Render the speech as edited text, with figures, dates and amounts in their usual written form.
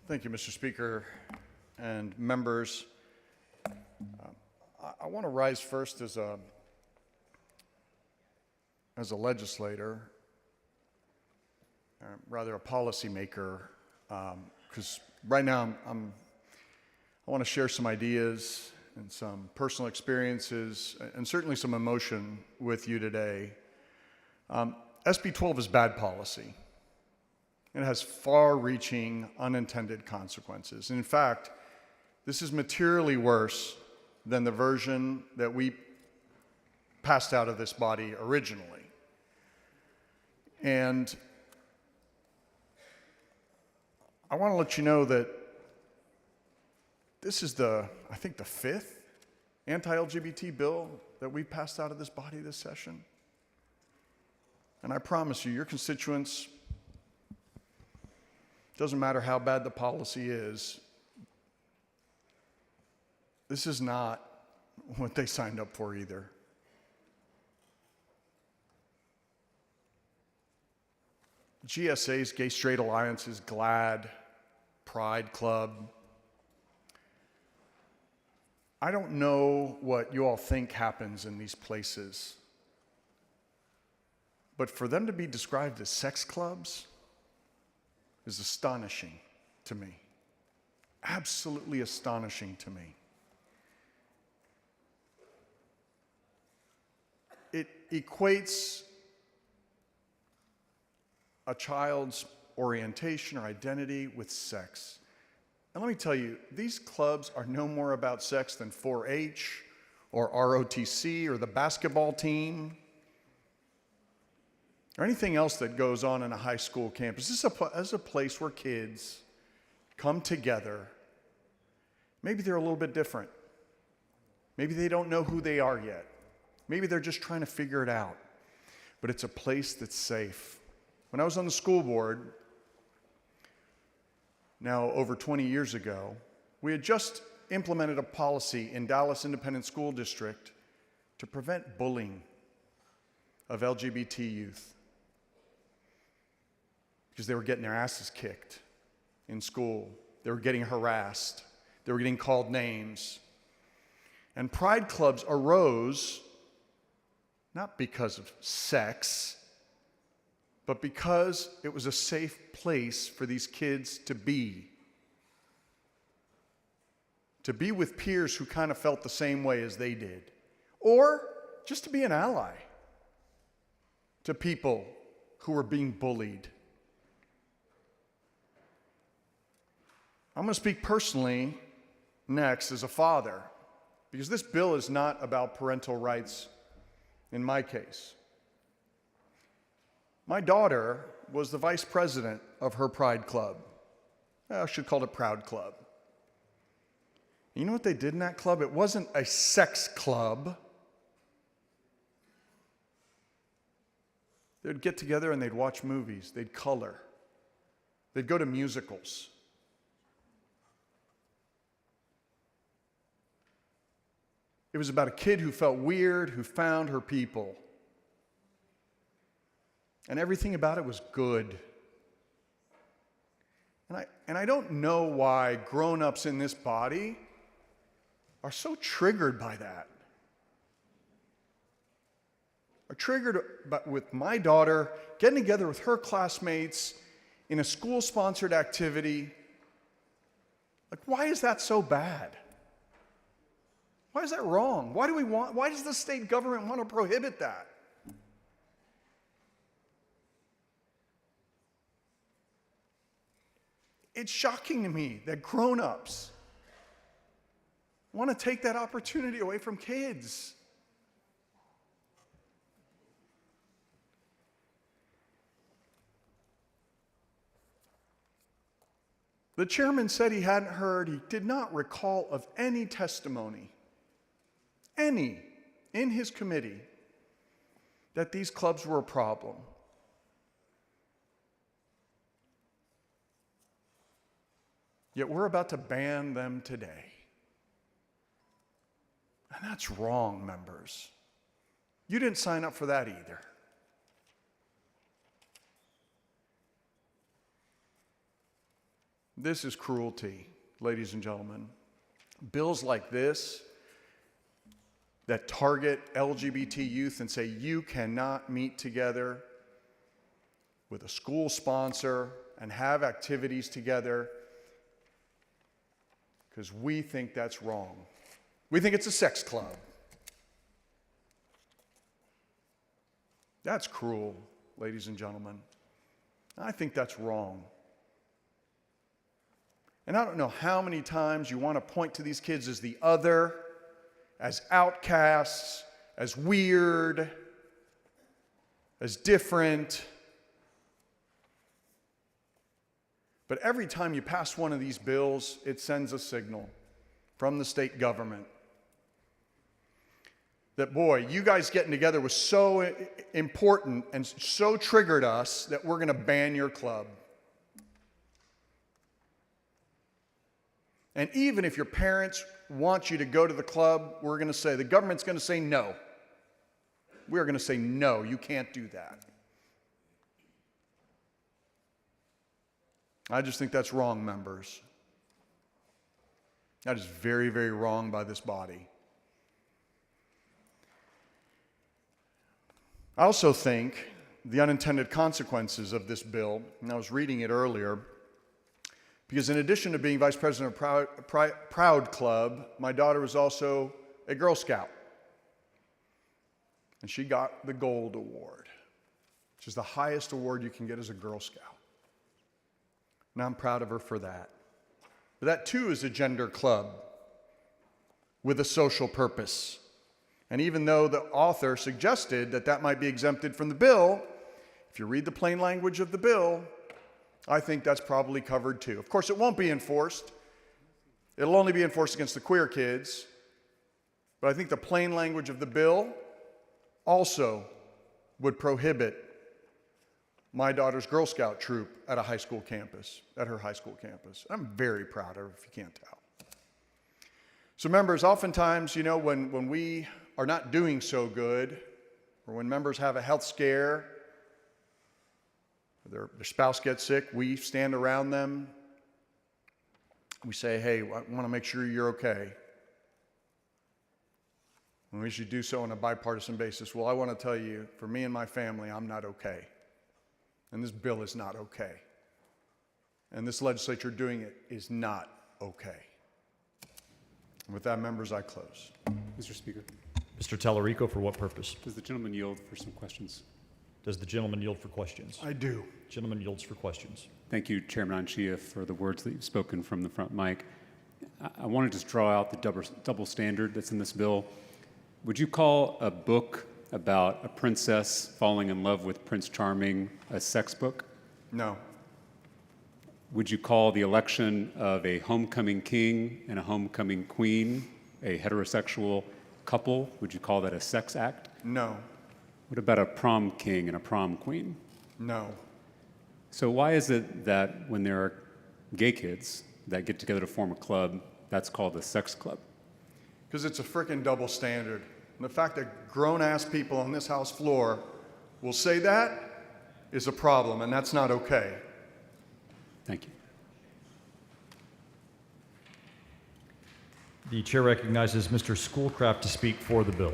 Thank you, Mr. Speaker and members. I want to rise first as a legislator, rather a policymaker, because right now I want to share some ideas and some personal experiences and certainly some emotion with you today. SB 12 is bad policy. It has far-reaching unintended consequences. And in fact, this is materially worse than the version that we passed out of this body originally. And I want to let you know that this is I think the fifth anti-LGBT bill that we passed out of this body this session. And I promise you, your constituents, doesn't matter how bad the policy is, this is not what they signed up for either. GSA's Gay Straight Alliance's GLAAD, Pride Club. I don't know what you all think happens in these places, but for them to be described as sex clubs is astonishing to me. Absolutely astonishing to me. It equates a child's orientation or identity with sex. And let me tell you, these clubs are no more about sex than 4-H or ROTC or the basketball team or anything else that goes on in a high school campus. This is a place where kids come together. Maybe they're a little bit different. Maybe they don't know who they are yet. Maybe they're just trying to figure it out. But it's a place that's safe. When I was on the school board, now over 20 years ago, we had just implemented a policy in Dallas Independent School District to prevent bullying of LGBT youth, because they were getting their asses kicked in school. They were getting harassed. They were getting called names. And pride clubs arose not because of sex, but because it was a safe place for these kids to be with peers who kind of felt the same way as they did, or just to be an ally to people who were being bullied. I'm going to speak personally next as a father, because this bill is not about parental rights in my case. My daughter was the vice president of her Pride Club. I should call it Proud Club. You know what they did in that club? It wasn't a sex club. They'd get together and they'd watch movies. They'd color. They'd go to musicals. It was about a kid who felt weird, who found her people. And everything about it was good. And I don't know why grown-ups in this body are so triggered by that. Are triggered with my daughter getting together with her classmates in a school-sponsored activity. Like, why is that so bad? Why is that wrong? Why does the state government want to prohibit that? It's shocking to me that grown-ups want to take that opportunity away from kids. The chairman said he did not recall of any testimony, in his committee, that these clubs were a problem. Yet we're about to ban them today. And that's wrong, members. You didn't sign up for that either. This is cruelty, ladies and gentlemen. Bills like this that target LGBT youth and say you cannot meet together with a school sponsor and have activities together because we think that's wrong. We think it's a sex club. That's cruel, ladies and gentlemen. I think that's wrong. And I don't know how many times you want to point to these kids as the other, as outcasts, as weird, as different. But every time you pass one of these bills, it sends a signal from the state government that, boy, you guys getting together was so important and so triggered us that we're going to ban your club. And even if your parents want you to go to the club, we're going to say, the government's going to say no. We're going to say, no, you can't do that. I just think that's wrong, members. That is very, very wrong by this body. I also think the unintended consequences of this bill, and I was reading it earlier, because in addition to being vice president of Proud Club, my daughter was also a Girl Scout. And she got the Gold Award, which is the highest award you can get as a Girl Scout. And I'm proud of her for that. But that too is a gender club with a social purpose. And even though the author suggested that that might be exempted from the bill, if you read the plain language of the bill, I think that's probably covered too. Of course, it won't be enforced. It'll only be enforced against the queer kids. But I think the plain language of the bill also would prohibit my daughter's Girl Scout troop at a high school campus, at her high school campus. I'm very proud of her, if you can't tell. So members, oftentimes, when we are not doing so good, or when members have a health scare, their spouse gets sick, we stand around them. We say, hey, I want to make sure you're okay. And we should do so on a bipartisan basis. Well, I want to tell you, for me and my family, I'm not okay. And this bill is not okay. And this legislature doing it is not okay. And with that, members, I close. Mr. Speaker. Mr. Tallarico, for what purpose? Does the gentleman yield for some questions? Does the gentleman yield for questions? I do. Gentleman yields for questions. Thank you, Chairman Anchia, for the words that you've spoken from the front mic. I want to just draw out the double standard that's in this bill. Would you call a book about a princess falling in love with Prince Charming a sex book? No. Would you call the election of a homecoming king and a homecoming queen a heterosexual couple? Would you call that a sex act? No. What about a prom king and a prom queen? No. So why is it that when there are gay kids that get together to form a club, that's called a sex club? Because it's a frickin' double standard. And the fact that grown-ass people on this House floor will say that is a problem, and that's not okay. Thank you. The chair recognizes Mr. Schoolcraft to speak for the bill.